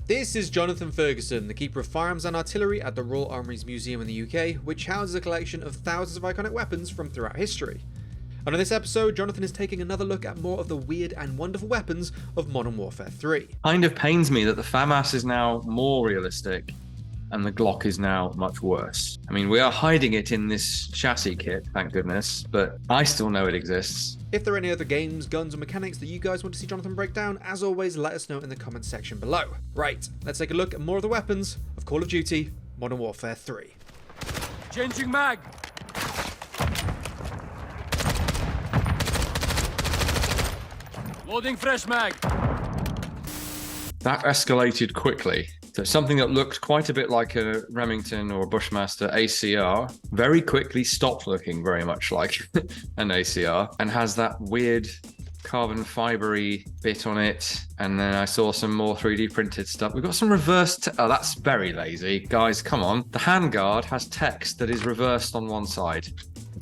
This is Jonathan Ferguson, the Keeper of Firearms and Artillery at the Royal Armouries Museum in the UK, which houses a collection of thousands of iconic weapons from throughout history. And in this episode, Jonathan is taking another look at more of the weird and wonderful weapons of Modern Warfare 3. Kind of pains me that the FAMAS is now more realistic and the Glock is now much worse. I mean, we are hiding it in this chassis kit, thank goodness, but I still know it exists. If there are any other games, guns, or mechanics that you guys want to see Jonathan break down, as always, let us know in the comments section below. Right, let's take a look at more of the weapons of Call of Duty Modern Warfare 3. Changing mag! Loading fresh mag! That escalated quickly. So something that looked quite a bit like a Remington or a Bushmaster ACR very quickly stopped looking very much like an ACR and has that weird carbon fibery bit on it. And then I saw some more 3D printed stuff. We've got some reversed. Oh, that's very lazy. Guys, come on. The handguard has text that is reversed on one side.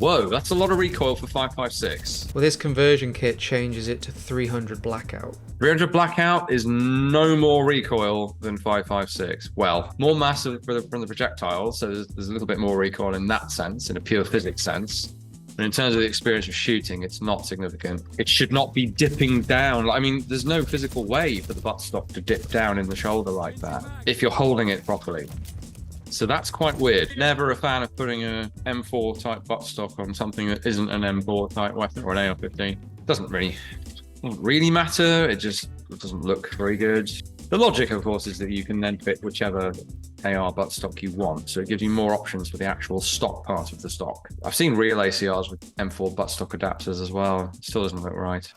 Whoa, that's a lot of recoil for 5.56. Well, this conversion kit changes it to 300 blackout. 300 blackout is no more recoil than 5.56. Well, more massive from the projectile, so there's a little bit more recoil in that sense, in a pure physics sense. But in terms of the experience of shooting, it's not significant. It should not be dipping down. I mean, there's no physical way for the buttstock to dip down in the shoulder like that if you're holding it properly. So that's quite weird. Never a fan of putting a M4 type buttstock on something that isn't an M4 type weapon or an AR-15. Doesn't really matter. It doesn't look very good. The logic, of course, is that you can then fit whichever AR buttstock you want. So it gives you more options for the actual stock part of the stock. I've seen real ACRs with M4 buttstock adapters as well. It still doesn't look right.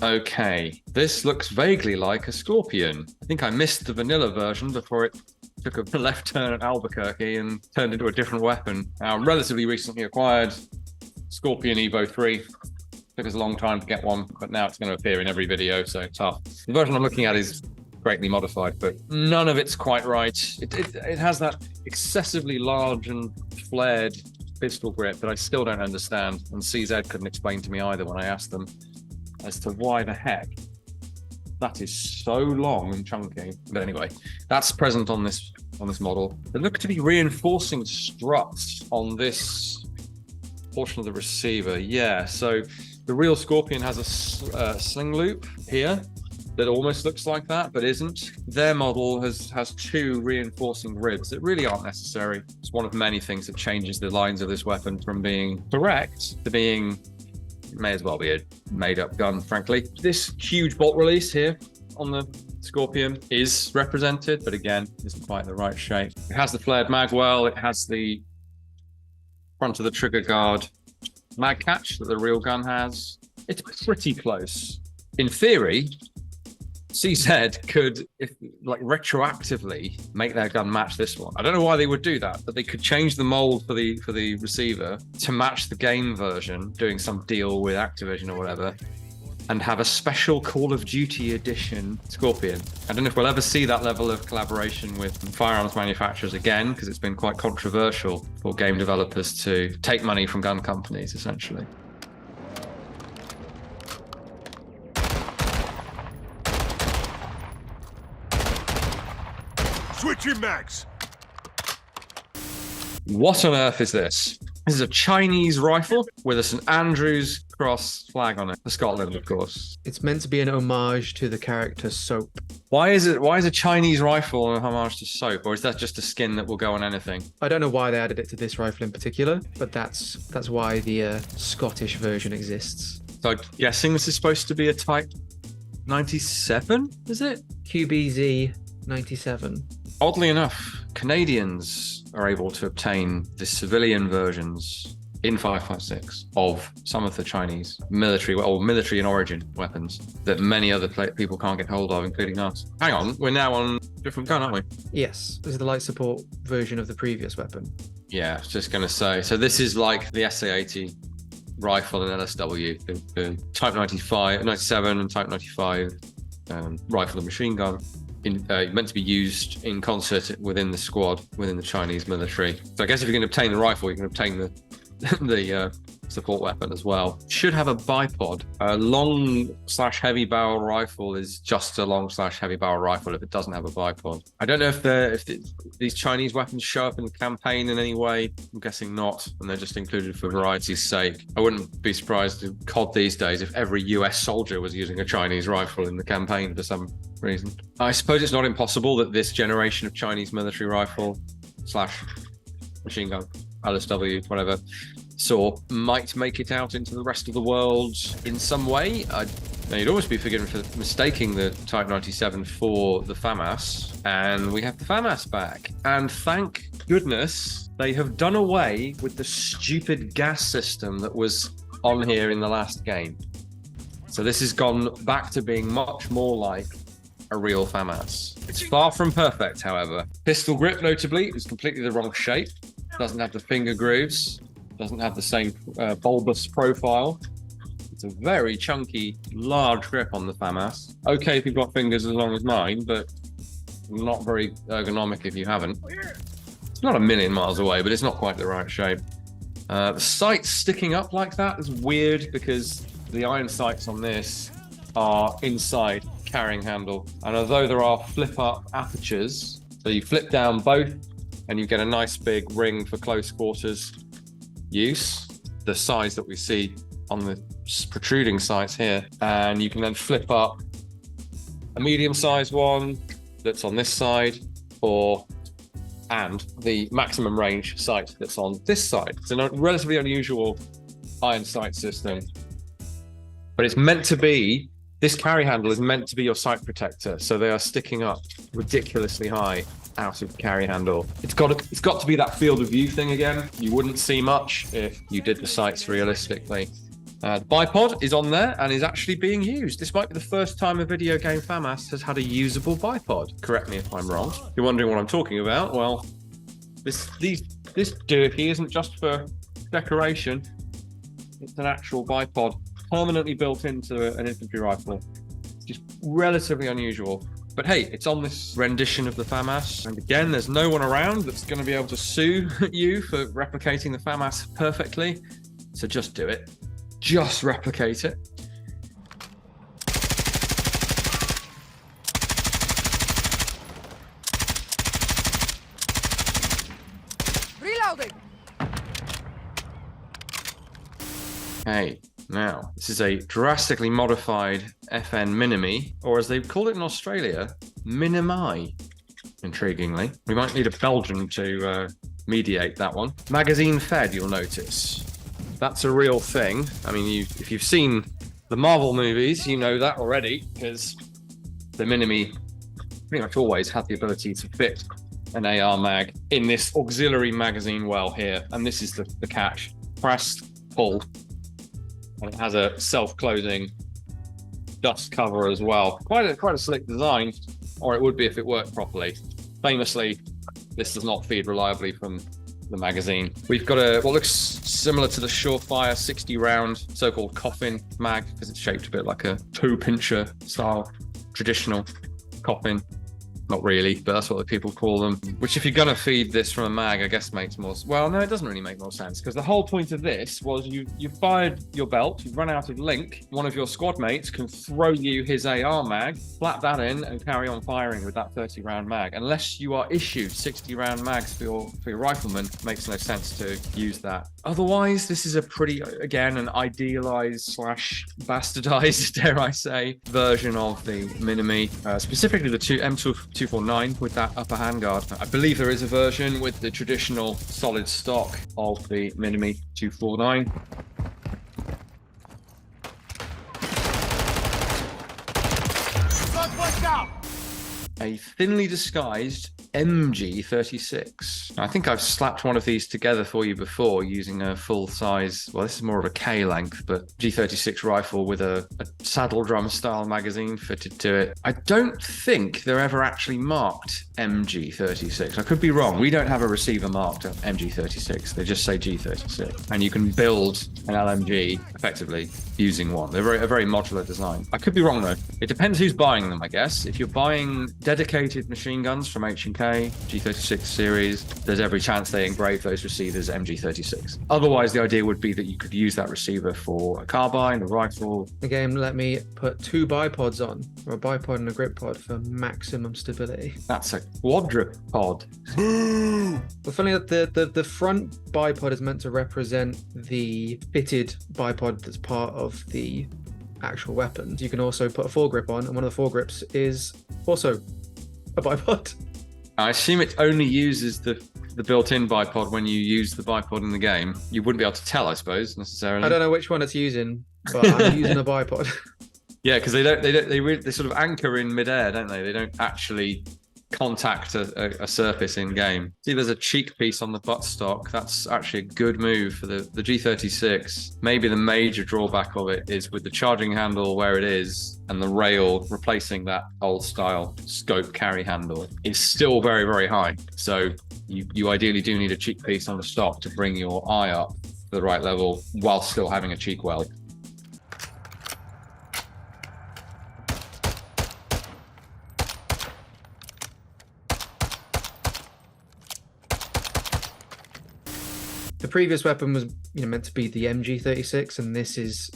Okay, this looks vaguely like a Scorpion. I think I missed the vanilla version before it took a left turn at Albuquerque and turned into a different weapon. Our relatively recently acquired Scorpion Evo 3. Took us a long time to get one, but now it's going to appear in every video, so tough. The version I'm looking at is greatly modified, but none of it's quite right. It has that excessively large and flared pistol grip that I still don't understand, and CZ couldn't explain to me either when I asked them as to why the heck that is so long and chunky. But anyway, that's present on this model. There look to be reinforcing struts on this portion of the receiver. Yeah, so the real Scorpion has a sling loop here that almost looks like that, but isn't. Their model has two reinforcing ribs that really aren't necessary. It's one of many things that changes the lines of this weapon from being correct to being may as well be a made-up gun, frankly. This huge bolt release here on the Scorpion is represented, but again, isn't quite the right shape. It has the flared mag well, it has the front of the trigger guard mag catch that the real gun has. It's pretty close. In theory, CZ could, retroactively make their gun match this one. I don't know why they would do that, but they could change the mold for the receiver to match the game version, doing some deal with Activision or whatever, and have a special Call of Duty edition Scorpion. I don't know if we'll ever see that level of collaboration with firearms manufacturers again, because it's been quite controversial for game developers to take money from gun companies, essentially. Switching mags! What on earth is this? This is a Chinese rifle with a St. Andrew's cross flag on it. For Scotland, of course. It's meant to be an homage to the character Soap. Why is a Chinese rifle an homage to Soap? Or is that just a skin that will go on anything? I don't know why they added it to this rifle in particular, but that's why the Scottish version exists. So I'm guessing this is supposed to be a Type 97, is it? QBZ 97. Oddly enough, Canadians are able to obtain the civilian versions in 5.56 of some of the Chinese military in origin weapons that many other people can't get hold of, including us. Hang on, we're now on a different gun, aren't we? Yes, this is the light support version of the previous weapon. Yeah, I was just going to say. So this is like the SA-80 rifle and LSW, the Type 95, 97 and Type 95 rifle and machine gun. meant to be used in concert within the squad, within the Chinese military. So I guess if you can obtain the rifle, you can obtain the the support weapon as well. Should have a bipod. A long/heavy barrel rifle is just a long/heavy barrel rifle if it doesn't have a bipod. I don't know if these Chinese weapons show up in the campaign in any way. I'm guessing not, and they're just included for variety's sake. I wouldn't be surprised in COD these days if every US soldier was using a Chinese rifle in the campaign for some reason. I suppose it's not impossible that this generation of Chinese military rifle / machine gun, LSW, whatever, might make it out into the rest of the world in some way. Now, you'd always be forgiven for mistaking the Type 97 for the FAMAS, and we have the FAMAS back. And thank goodness they have done away with the stupid gas system that was on here in the last game. So this has gone back to being much more like a real FAMAS. It's far from perfect, however. Pistol grip, notably, is completely the wrong shape. Doesn't have the finger grooves. Doesn't have the same bulbous profile. It's a very chunky, large grip on the FAMAS. Okay if you've got fingers as long as mine, but not very ergonomic if you haven't. It's not a million miles away, but it's not quite the right shape. The sights sticking up like that is weird because the iron sights on this are inside carrying handle. And although there are flip-up apertures, so you flip down both and you get a nice big ring for close quarters use, the size that we see on the protruding sights here, and you can then flip up a medium-sized one that's on this side, and the maximum range sight that's on this side. It's a relatively unusual iron sight system, but it's meant to be, this carry handle is meant to be your sight protector, so they are sticking up ridiculously high out of the carry handle. It's got to be that field of view thing again. You wouldn't see much if you did the sights realistically. The bipod is on there and is actually being used. This might be the first time a video game FAMAS has had a usable bipod. Correct me if I'm wrong. If you're wondering what I'm talking about, well, this doohickey isn't just for decoration. It's an actual bipod permanently built into an infantry rifle. Just relatively unusual. But hey, it's on this rendition of the FAMAS. And again, there's no one around that's going to be able to sue you for replicating the FAMAS perfectly. So just do it. Just replicate it. Reloading. Hey, now, this is a drastically modified FN Minimi, or as they call it in Australia, Minimi. Intriguingly, we might need a Belgian to mediate that one. Magazine fed, you'll notice. That's a real thing. I mean, if you've seen the Marvel movies, you know that already, because the Minimi pretty much always had the ability to fit an AR mag in this auxiliary magazine well here, and this is the catch. Press, pull, and it has a self-closing dust cover as well. Quite a slick design, or it would be if it worked properly. Famously, this does not feed reliably from the magazine. We've got what looks similar to the Surefire 60-round so-called coffin mag, because it's shaped a bit like a toe pincher style traditional coffin. Not really, but that's what the people call them. Which, if you're going to feed this from a mag, I guess makes more... Well, no, it doesn't really make more sense, because the whole point of this was you fired your belt, you've run out of link, one of your squad mates can throw you his AR mag, flap that in, and carry on firing with that 30-round mag. Unless you are issued 60-round mags for your rifleman, it makes no sense to use that. Otherwise, this is a pretty, again, an idealized / bastardized, dare I say, version of the Minimi, specifically the M249 with that upper handguard. I believe there is a version with the traditional solid stock of the Minimi 249. A thinly disguised MG36. I think I've slapped one of these together for you before using a full size, well, this is more of a K length, but G36 rifle with a saddle drum style magazine fitted to it. I don't think they're ever actually marked MG36. I could be wrong. We don't have a receiver marked MG36. They just say G36. And you can build an LMG effectively using one. They're a very modular design. I could be wrong though. It depends who's buying them, I guess. If you're buying dedicated machine guns from H&K, G36 series, there's every chance they engrave those receivers MG36. Otherwise, the idea would be that you could use that receiver for a carbine, a rifle. The game let me put 2 bipods on, or a bipod and a grip pod for maximum stability. That's a quadrupod. Well, funny that the front bipod is meant to represent the fitted bipod that's part of the actual weapon. You can also put a foregrip on, and one of the foregrips is also a bipod. I assume it only uses the built-in bipod when you use the bipod in the game. You wouldn't be able to tell, I suppose, necessarily. I don't know which one it's using, but I'm using a bipod. Yeah, because they sort of anchor in midair, don't they? They don't actually contact a surface in game. See, there's a cheek piece on the buttstock. That's actually a good move for the G36. Maybe the major drawback of it is with the charging handle where it is and the rail replacing that old style scope carry handle is still very, very high. So you ideally do need a cheek piece on the stock to bring your eye up to the right level while still having a cheek weld. The previous weapon was meant to be the MG36, and this is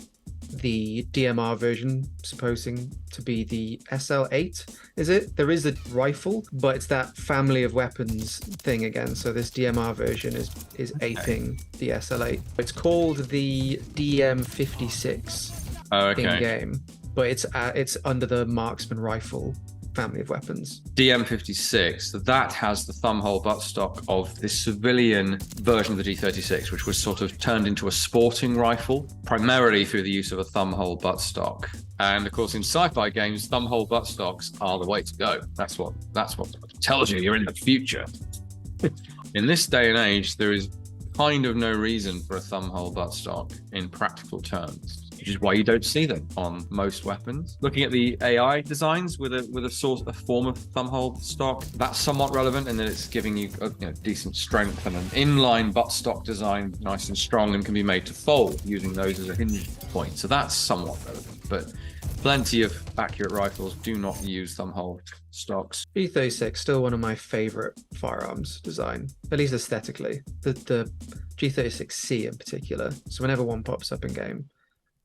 the DMR version, supposing to be the SL8. Is it? There is a rifle, but it's that family of weapons thing again. So this DMR version is aping the SL8. It's called the DM56 in game, but it's under the marksman rifle family of weapons. DM56, that has the thumbhole buttstock of the civilian version of the G36, which was sort of turned into a sporting rifle, primarily through the use of a thumbhole buttstock. And of course, in sci-fi games, thumbhole buttstocks are the way to go. That's what tells you you're in the future. In this day and age, there is kind of no reason for a thumbhole buttstock in practical terms, which is why you don't see them on most weapons. Looking at the AI designs with a form of thumbhole stock, that's somewhat relevant, and then it's giving you decent strength and an inline buttstock design, nice and strong, and can be made to fold using those as a hinge point. So that's somewhat relevant, but plenty of accurate rifles do not use thumbhole stocks. G36 still one of my favorite firearms design, at least aesthetically. The G36C in particular. So whenever one pops up in game,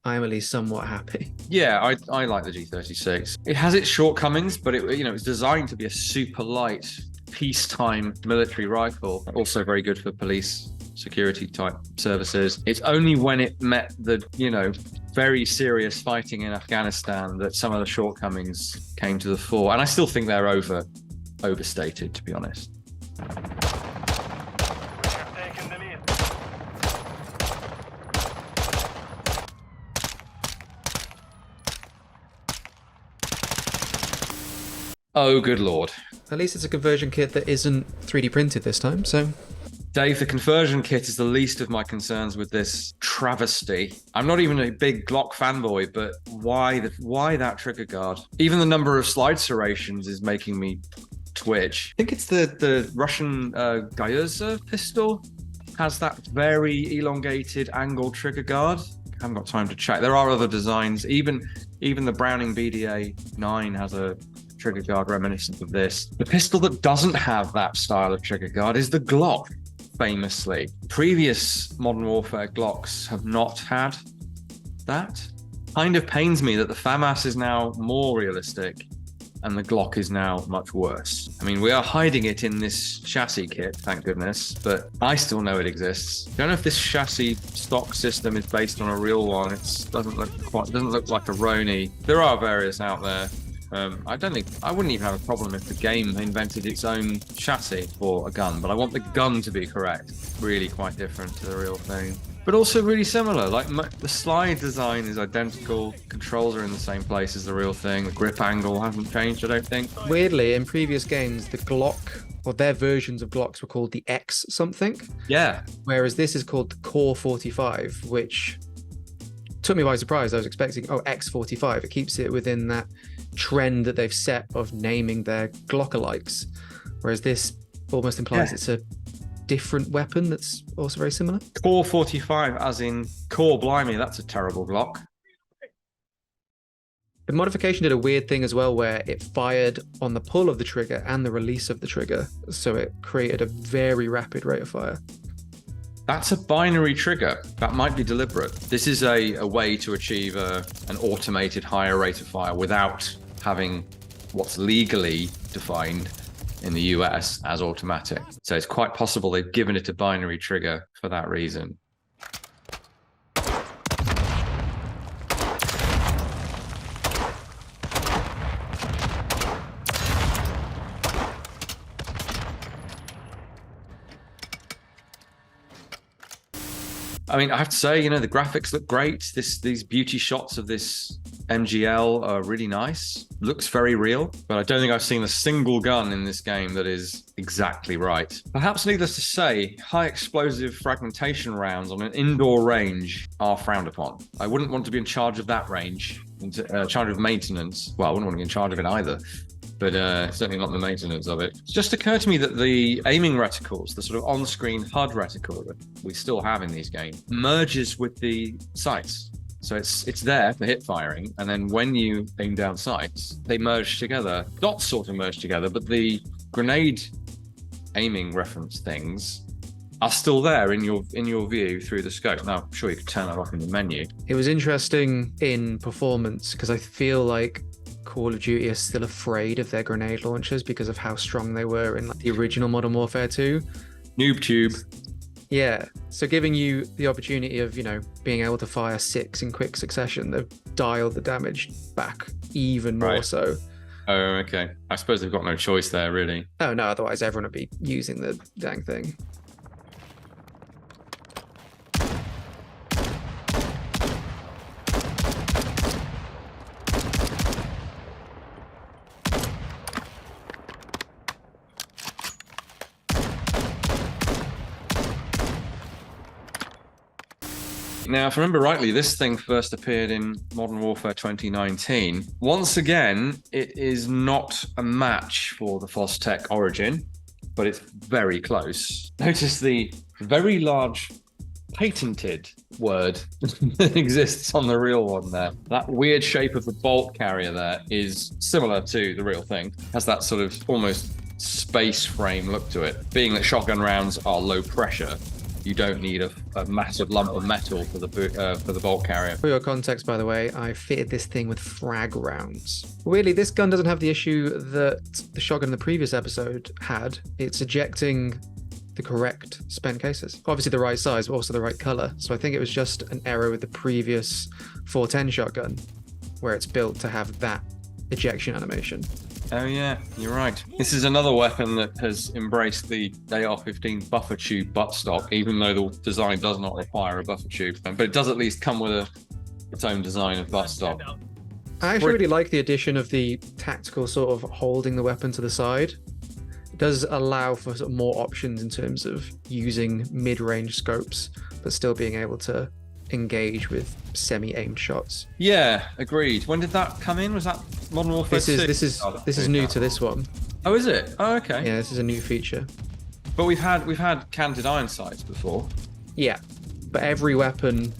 I am at least somewhat happy. Yeah, I like the G36. It has its shortcomings, but it's designed to be a super light peacetime military rifle. Also very good for police security type services. It's only when it met the very serious fighting in Afghanistan that some of the shortcomings came to the fore, and I still think they're overstated, to be honest. Oh, good lord. At least it's a conversion kit that isn't 3D printed this time, so... Dave, the conversion kit is the least of my concerns with this travesty. I'm not even a big Glock fanboy, but why that trigger guard? Even the number of slide serrations is making me twitch. I think it's the Russian Gayuza pistol has that very elongated angled trigger guard. I haven't got time to check. There are other designs. Even the Browning BDA-9 has a trigger guard reminiscent of this. The pistol that doesn't have that style of trigger guard is the Glock, famously. Previous Modern Warfare Glocks have not had that. Kind of pains me that the FAMAS is now more realistic and the Glock is now much worse. I mean, we are hiding it in this chassis kit, thank goodness, but I still know it exists. I don't know if this chassis stock system is based on a real one. It doesn't look like a Roni. There are various out there. I wouldn't even have a problem if the game invented its own chassis for a gun, but I want the gun to be correct. Really quite different to the real thing, but also really similar. Like the slide design is identical, controls are in the same place as the real thing, the grip angle hasn't changed, I don't think. Weirdly, in previous games, the Glock or their versions of Glocks were called the X something. Yeah. Whereas this is called the Core 45, which took me by surprise. I was expecting, oh, X45. It keeps it within that trend that they've set of naming their Glock-alikes. Whereas this almost implies it's a different weapon that's also very similar. Core 45, as in core blimey, that's a terrible Glock. The modification did a weird thing as well, where it fired on the pull of the trigger and the release of the trigger. So it created a very rapid rate of fire. That's a binary trigger. That might be deliberate. This is a way to achieve an automated higher rate of fire without having what's legally defined in the US as automatic. So it's quite possible they've given it a binary trigger for that reason. I mean, I have to say, you know, the graphics look great. These beauty shots of this MGL are really nice. Looks very real, but I don't think I've seen a single gun in this game that is exactly right. Perhaps needless to say, high explosive fragmentation rounds on an indoor range are frowned upon. I wouldn't want to be in charge of that range, in charge of maintenance. Well, I wouldn't want to be in charge of it either, but certainly not the maintenance of it. It just occurred to me that the aiming reticles, the sort of on-screen HUD reticle that we still have in these games, merges with the sights. So it's there for hip firing, and then when you aim down sights, they merge together. Dots sort of merge together, but the grenade aiming reference things are still there in your view through the scope. Now, I'm sure you could turn that off in the menu. It was interesting in performance because I feel like Call of Duty is still afraid of their grenade launchers because of how strong they were in like the original Modern Warfare 2. Noob tube. Yeah, so giving you the opportunity of, you know, being able to fire 6 in quick succession, they've dialed the damage back even more so. Oh, okay. I suppose they've got no choice there, really. Oh no, otherwise everyone would be using the dang thing. Now, if I remember rightly, this thing first appeared in Modern Warfare 2019. Once again, it is not a match for the Fostech Origin, but it's very close. Notice the very large patented word that exists on the real one there. That weird shape of the bolt carrier there is similar to the real thing. It has that sort of almost space frame look to it. Being that shotgun rounds are low pressure, you don't need a massive lump of metal for the bolt carrier. For your context, by the way, I fitted this thing with frag rounds. Weirdly, this gun doesn't have the issue that the shotgun in the previous episode had. It's ejecting the correct spent cases. Obviously the right size, but also the right color. So I think it was just an error with the previous 410 shotgun, where it's built to have that ejection animation. Oh yeah, you're right. This is another weapon that has embraced the AR-15 buffer tube buttstock, even though the design does not require a buffer tube. But it does at least come with its own design of buttstock. I actually really like the addition of the tactical sort of holding the weapon to the side. It does allow for sort of more options in terms of using mid-range scopes, but still being able to engage with semi-aimed shots. Yeah, agreed. When did that come in? Was that Modern Warfare 6? This is new to this one. Oh, is it? Oh, okay. Yeah, this is a new feature. But we've had canted iron sights before. Yeah, but every weapon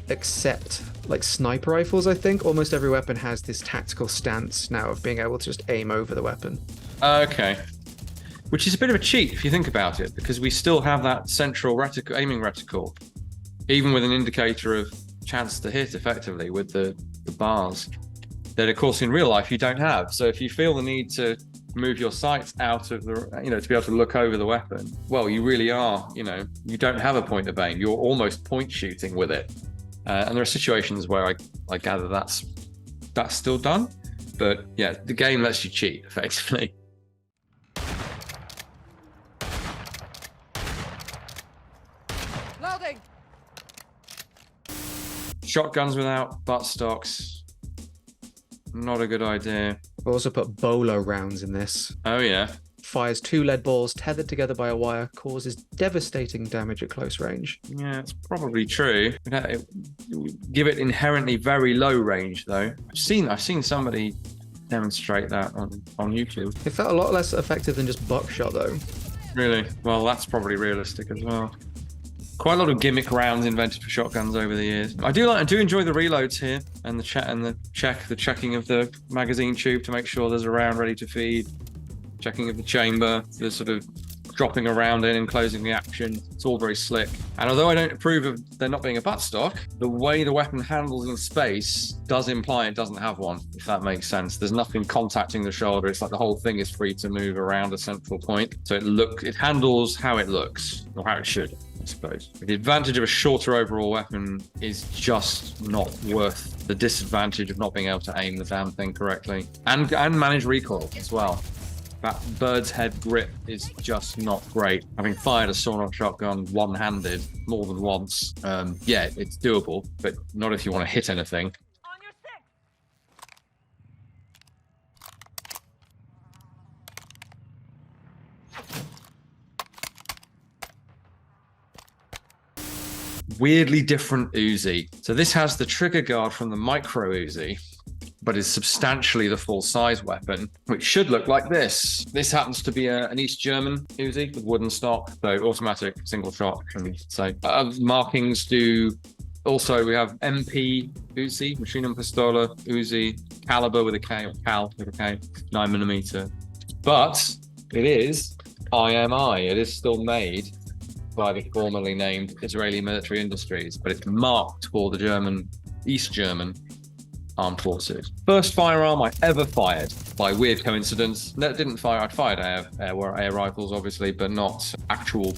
except like sniper rifles, I think, almost every weapon has this tactical stance now of being able to just aim over the weapon. Okay. Which is a bit of a cheat if you think about it, because we still have that central aiming reticle, even with an indicator of chance to hit effectively with the bars, that of course in real life you don't have. So if you feel the need to move your sights out of the, to be able to look over the weapon, well, you really are, you don't have a point of aim. You're almost point shooting with it. And there are situations where I gather that's still done. But yeah, the game lets you cheat effectively. Loading. Shotguns without buttstocks, not a good idea. I've also put bowler rounds in this. Oh yeah. fires 2 lead balls tethered together by a wire, causes devastating damage at close range. Yeah, it's probably true. Give it inherently very low range, though. I've seen somebody demonstrate that on YouTube. It felt a lot less effective than just buckshot, though. Really? Well, that's probably realistic as well. Quite a lot of gimmick rounds invented for shotguns over the years. I do enjoy the reloads here and the checking of the magazine tube to make sure there's a round ready to feed, checking of the chamber, the sort of dropping around in and closing the action. It's all very slick. And although I don't approve of there not being a buttstock, the way the weapon handles in space does imply it doesn't have one, if that makes sense. There's nothing contacting the shoulder. It's like the whole thing is free to move around a central point. So it handles how it looks, or how it should, I suppose. The advantage of a shorter overall weapon is just not worth the disadvantage of not being able to aim the damn thing correctly and manage recoil as well. That bird's head grip is just not great. Having fired a sawn-off shotgun one-handed more than once, yeah, it's doable, but not if you want to hit anything. On your six. Weirdly different Uzi. So this has the trigger guard from the micro Uzi, but is substantially the full-size weapon, which should look like this. This happens to be an East German Uzi with wooden stock, so automatic single shot. So markings do. Also, we have MP Uzi, Maschinenpistole Uzi, caliber with a K, or cal with a K, 9mm. But it is IMI. It is still made by the formerly named Israeli Military Industries, but it's marked for the East German Armed Forces. First firearm I ever fired, by weird coincidence. No, didn't fire. I'd fired air rifles, obviously, but not actual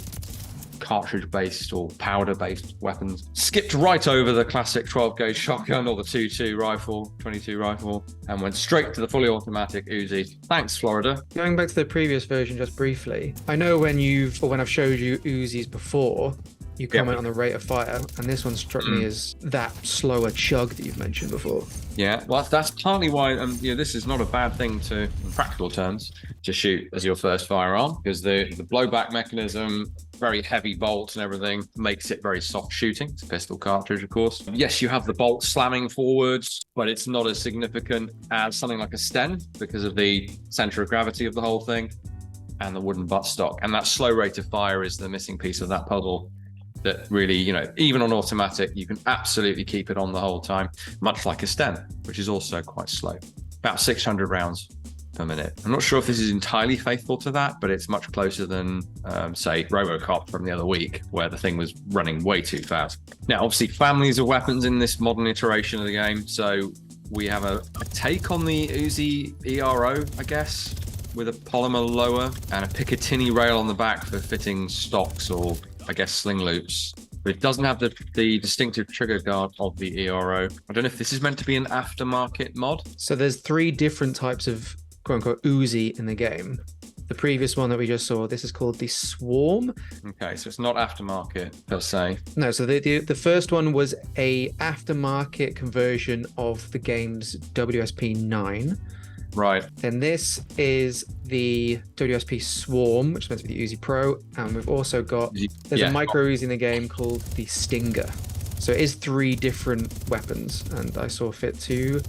cartridge-based or powder-based weapons. Skipped right over the classic 12-gauge shotgun or the 22 rifle, and went straight to the fully automatic Uzi. Thanks, Florida. Going back to the previous version just briefly, I know when I've showed you Uzis before, you comment on the rate of fire, and this one struck me as that slower chug that you've mentioned before. Yeah, well, that's partly why this is not a bad thing to, in practical terms, to shoot as your first firearm, because the blowback mechanism, very heavy bolts and everything, makes it very soft shooting. It's a pistol cartridge, of course. Yes, you have the bolt slamming forwards, but it's not as significant as something like a Sten because of the center of gravity of the whole thing and the wooden buttstock. And that slow rate of fire is the missing piece of that puzzle. That really, even on automatic, you can absolutely keep it on the whole time, much like a Sten, which is also quite slow. About 600 rounds per minute. I'm not sure if this is entirely faithful to that, but it's much closer than, say, RoboCop from the other week, where the thing was running way too fast. Now, obviously, families of weapons in this modern iteration of the game. So we have a take on the Uzi ERO, I guess, with a polymer lower and a Picatinny rail on the back for fitting stocks or, I guess, sling loops. But it doesn't have the distinctive trigger guard of the ERO. I don't know if this is meant to be an aftermarket mod. So there's 3 different types of quote-unquote Uzi in the game. The previous one that we just saw, this is called the Swarm. Okay, so it's not aftermarket per se. No, so the first one was a aftermarket conversion of the game's WSP 9. Right. Then this is the WSP Swarm, which is meant to be the Uzi Pro, and we've also got a micro Uzi in the game called the Stinger. So it is 3 different weapons, and I saw fit to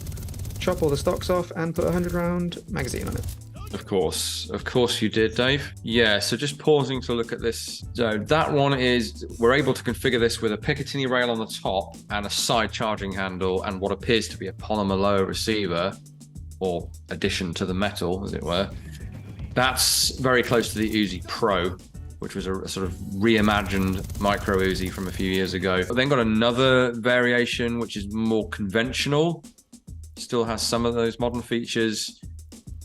chop all the stocks off and put a 100-round magazine on it. Of course you did, Dave. Yeah, so just pausing to look at this. So that one is, we're able to configure this with a Picatinny rail on the top and a side charging handle and what appears to be a polymer lower receiver, or addition to the metal, as it were. That's very close to the Uzi Pro, which was a sort of reimagined micro Uzi from a few years ago. But then got another variation, which is more conventional, still has some of those modern features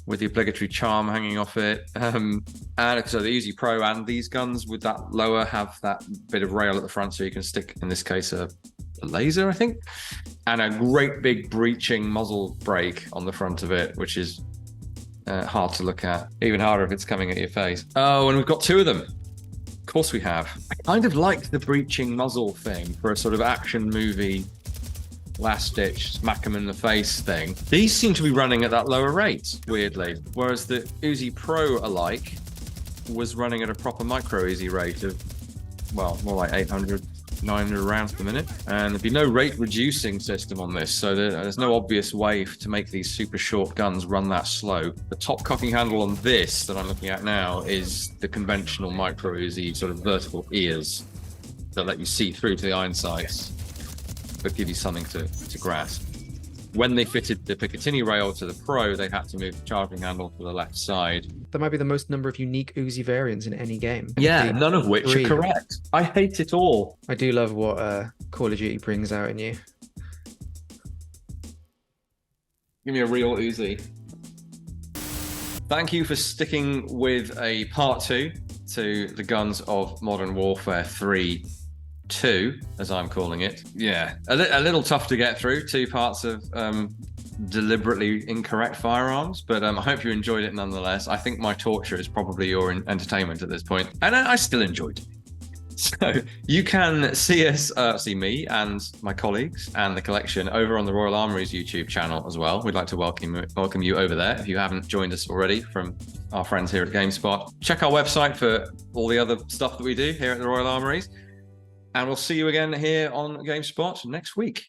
with the obligatory charm hanging off it. And so the Uzi Pro and these guns with that lower have that bit of rail at the front, so you can stick, in this case, a laser, I think, and a great big breaching muzzle brake on the front of it, which is hard to look at. Even harder if it's coming at your face. Oh, and we've got 2 of them. Of course we have. I kind of liked the breaching muzzle thing for a sort of action movie, last-ditch, smack them in the face thing. These seem to be running at that lower rate, weirdly. Whereas the Uzi Pro alike was running at a proper micro easy rate of, well, more like 800, 900 rounds per minute. And there'd be no rate reducing system on this, so there's no obvious way to make these super short guns run that slow. The top cocking handle on this that I'm looking at now is the conventional micro easy sort of vertical ears that let you see through to the iron sights, but give you something to grasp. When they fitted the Picatinny rail to the Pro, they had to move the charging handle to the left side. That might be the most number of unique Uzi variants in any game. Yeah, none of which are correct. I hate it all. I do love what Call of Duty brings out in you. Give me a real Uzi. Thank you for sticking with a part 2 to the Guns of Modern Warfare 3. 2, as I'm calling it. Yeah, a little tough to get through, 2 parts of deliberately incorrect firearms, but I hope you enjoyed it nonetheless. I think my torture is probably your entertainment at this point, and I still enjoyed it. So you can see us, see me and my colleagues and the collection over on the Royal Armouries YouTube channel as well. We'd like to welcome you over there if you haven't joined us already from our friends here at GameSpot. Check our website for all the other stuff that we do here at the Royal Armouries. And we'll see you again here on GameSpot next week.